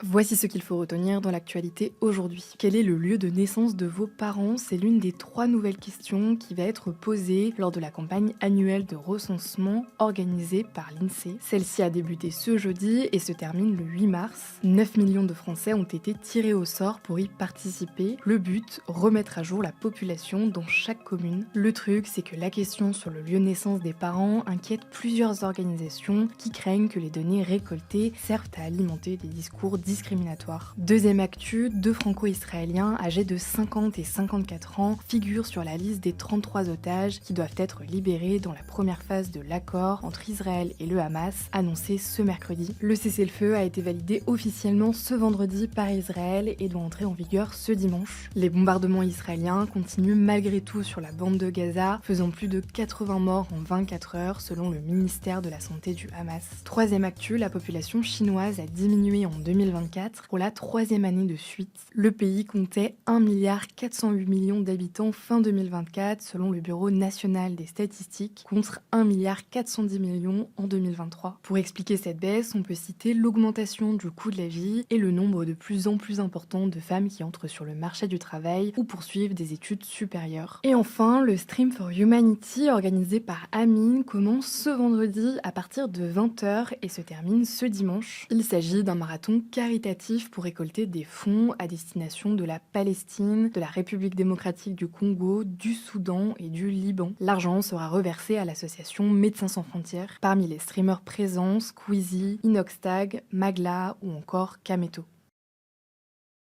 Voici ce qu'il faut retenir dans l'actualité aujourd'hui. Quel est le lieu de naissance de vos parents? C'est l'une des 3 nouvelles questions qui va être posée lors de la campagne annuelle de recensement organisée par l'INSEE. Celle-ci a débuté ce jeudi et se termine le 8 mars. 9 millions de Français ont été tirés au sort pour y participer. Le but, remettre à jour la population dans chaque commune. Le truc, c'est que la question sur le lieu de naissance des parents inquiète plusieurs organisations qui craignent que les données récoltées servent à alimenter des discours discriminatoires. Deuxième actu, 2 franco-israéliens âgés de 50 et 54 ans figurent sur la liste des 33 otages qui doivent être libérés dans la première phase de l'accord entre Israël et le Hamas, annoncé ce mercredi. Le cessez-le-feu a été validé officiellement ce vendredi par Israël et doit entrer en vigueur ce dimanche. Les bombardements israéliens continuent malgré tout sur la bande de Gaza, faisant plus de 80 morts en 24 heures selon le ministère de la Santé du Hamas. Troisième actu, la population chinoise a diminué en 2024 pour la 3e année de suite. Le pays comptait 1,408 milliard d'habitants fin 2024 selon le Bureau national des statistiques contre 1,410 milliard en 2023. Pour expliquer cette baisse, on peut citer l'augmentation du coût de la vie et le nombre de plus en plus important de femmes qui entrent sur le marché du travail ou poursuivent des études supérieures. Et enfin, le Stream for Humanity organisé par Amin commence ce vendredi à partir de 20h et se termine ce dimanche. Il s'agit d'un marathon caritatif pour récolter des fonds à destination de la Palestine, de la République démocratique du Congo, du Soudan et du Liban. L'argent sera reversé à l'association Médecins sans frontières. Parmi les streamers présents, Squeezie, Inoxtag, Magla ou encore Kameto.